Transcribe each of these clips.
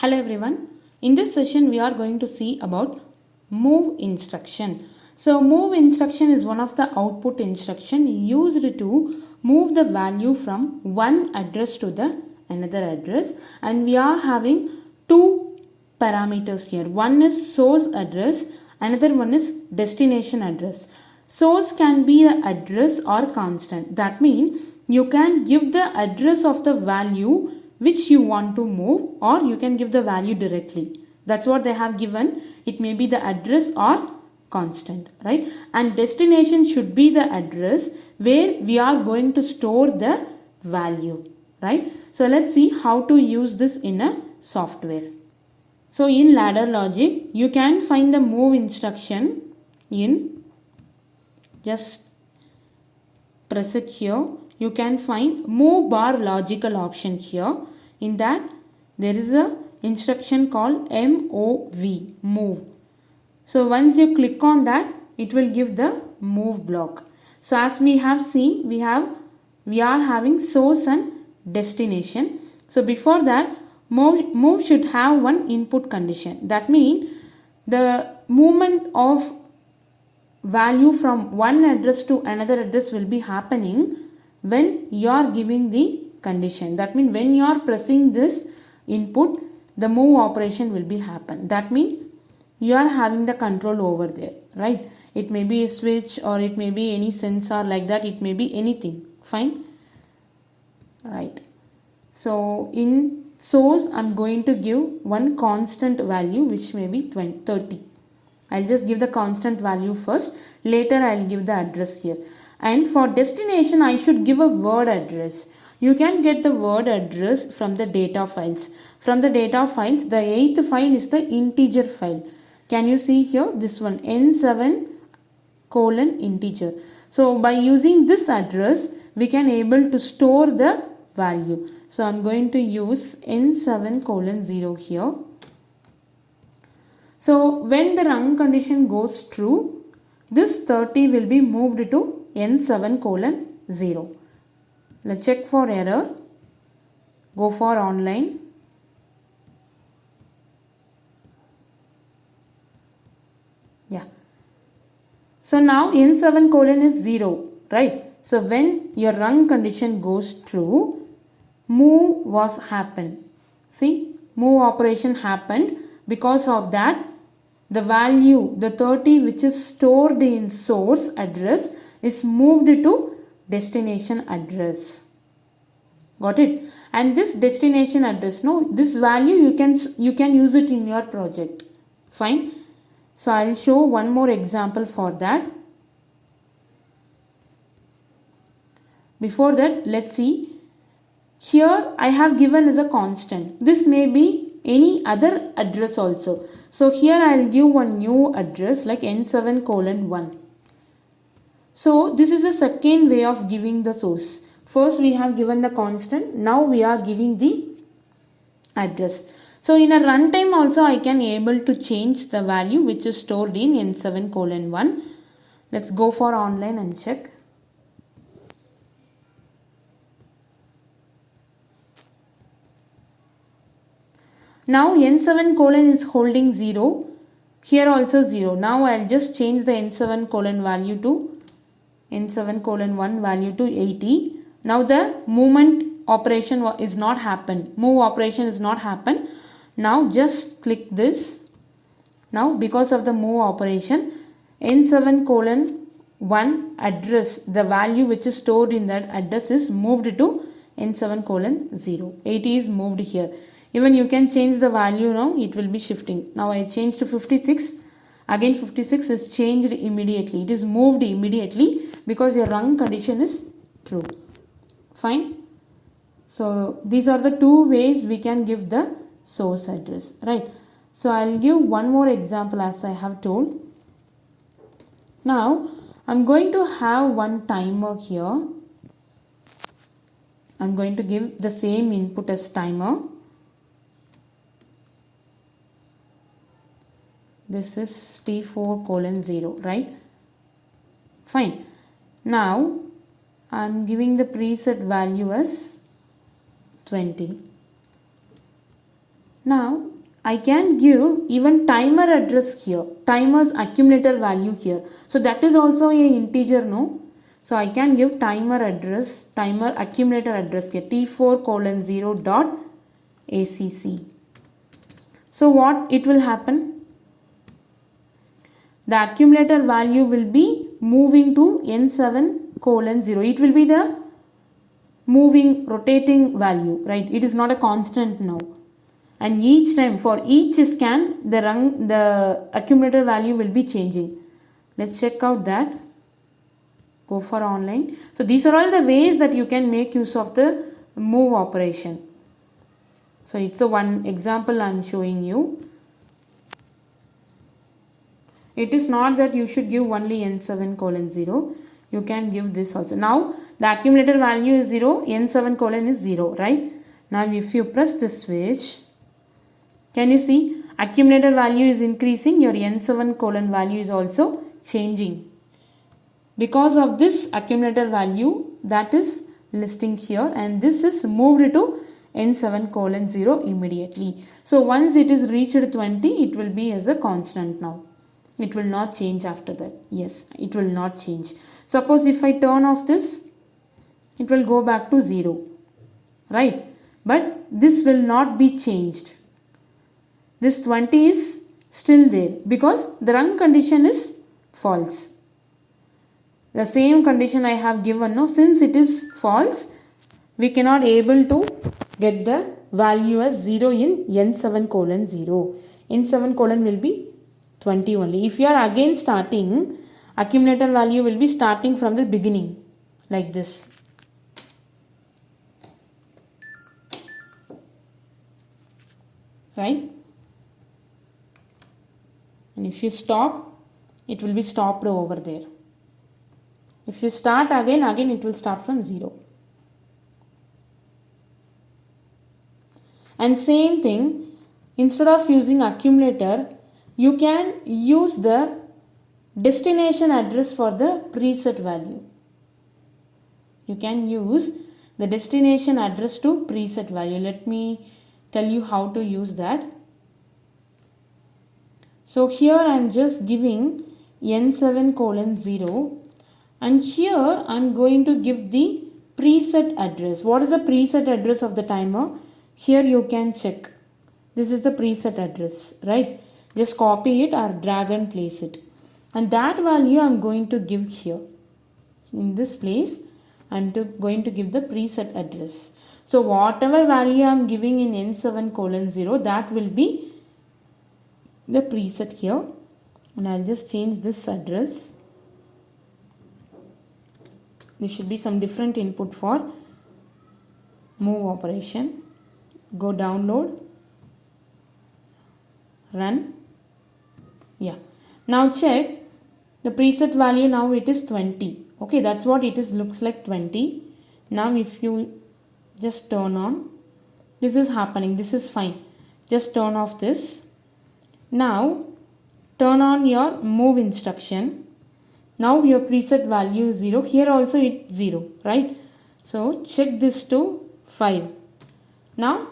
Hello everyone. In this session we are going to see about move instruction. So move instruction is one of the output instruction used to move the value from one address to the another address, and we are having two parameters here. One is source address, another one is destination address. Source can be the address or constant. That means you can give the address of the value which you want to move, or you can give the value directly. That's what they have given. It may be the address or constant, right? And destination should be the address where we are going to store the value, right? So let's see how to use this in a software. So in ladder logic, you can find the move instruction in, just press it here. You can find move bar logical option here. In that there is a instruction called MOV, move. So once you click on that, it will give the move block. So as we have seen, we are having source and destination. So before that, move should have one input condition. That means the movement of value from one address to another address will be happening when you are giving the condition. That means when you are pressing this input, the move operation will be happen. That means you are having the control over there, right? It may be a switch, or it may be any sensor like that. It may be anything. Fine, right? So in source, I'm going to give one constant value which may be 30. I'll just give the constant value first. Later I'll give the address here. And for destination, I should give a word address. You can get the word address from the data files. From the data files, the 8th file is the integer file. Can you see here? This one, n7:integer. So by using this address, we can able to store the value. So I'm going to use n7:0 here. So when the run condition goes true, this 30 will be moved to n7:0. Let's check for error. Go for online. Yeah. So now n7 is 0, right? So when your run condition goes true, move was happened. See, move operation happened. Because of that, the value, the 30 which is stored in source address, is moved to destination address. Got it? And this destination address, no, this value you can use it in your project. Fine. So I'll show one more example for that. Before that, let's see. Here I have given as a constant. This may be any other address also. So here I will give one new address like n7:1. So this is the second way of giving the source. First we have given the constant. Now we are giving the address. So in a runtime also I can able to change the value which is stored in n7:1. Let's go for online and check. Now n7: is holding 0. Here also 0. Now I'll just change the n7: value to n7:1 value to 80. Now the movement operation is not happen. Move operation is not happen. Now just click this. Now because of the move operation, n7:1 address, the value which is stored in that address is moved to n7:0. 80 is moved here. Even you can change the value now, it will be shifting. Now I change to 56. Again 56 is changed immediately. It is moved immediately because your run condition is true. Fine. So these are the two ways we can give the source address, right? So I'll give one more example as I have told. Now I'm going to have one timer here. I'm going to give the same input as timer. This is T4:0, right? Fine. Now I'm giving the preset value as 20. Now I can give even timer address here, timer's accumulator value here. So that is also a integer, no? So I can give timer address, timer accumulator address here, T4:0 dot ACC. So what it will happen? The accumulator value will be moving to N7:0. It will be the moving, rotating value, right? It is not a constant now. And each time for each scan, the accumulator value will be changing. Let's check out that. Go for online. So these are all the ways that you can make use of the move operation. So it's a one example I am showing you. It is not that you should give only N7:0. You can give this also. Now the accumulator value is 0, N7: is 0, right? Now if you press the switch, can you see accumulator value is increasing, your N7: value is also changing. Because of this accumulator value that is listing here, and this is moved to N7:0 immediately. So once it is reached 20, it will be as a constant now. It will not change after that. Yes, it will not change. Suppose if I turn off this, it will go back to 0, right? But this will not be changed. This 20 is still there because the run condition is false. The same condition I have given, no, since it is false, we cannot able to get the value as 0 in N7:0. N7: will be 20 only. If you are again starting, accumulator value will be starting from the beginning like this. Right? And if you stop, it will be stopped over there. If you start again it will start from 0. And same thing, instead of using accumulator, you can use the destination address for the preset value. You can use the destination address to preset value. Let me tell you how to use that. So here I am just giving N7:0, and here I am going to give the preset address. What is the preset address of the timer? Here you can check. This is the preset address, right? Just copy it or drag and place it. And that value I am going to give here. In this place, I am going to give the preset address. So whatever value I am giving in N7:0, that will be the preset here. And I'll just change this address. There should be some different input for move operation. Go download, run. Yeah. Now check the preset value. Now it is 20. Okay, that's what it is. Looks like 20. Now if you just turn on, this is happening. This is fine. Just turn off this. Now turn on your move instruction. Now your preset value is 0. Here also it's 0, right? So check this to 5. Now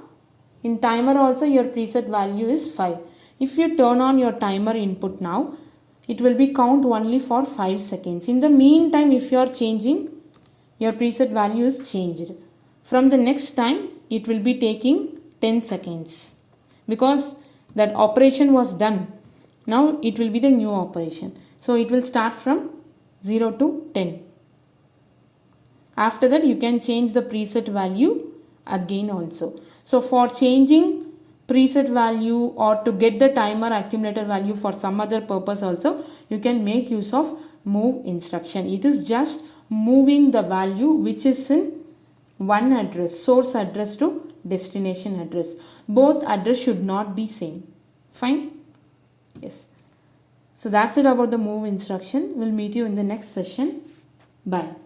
in timer also your preset value is 5. If you turn on your timer input now, it will be count only for 5 seconds. In the meantime, if you are changing, your preset value is changed. From the next time, it will be taking 10 seconds because that operation was done. Now it will be the new operation. So it will start from 0 to 10. After that, you can change the preset value again also. So for changing preset value or to get the timer accumulator value for some other purpose also, you can make use of move instruction. It is just moving the value which is in one address, source address to destination address. Both address should not be same. Fine? Yes. So that's it about the move instruction. We'll meet you in the next session. Bye.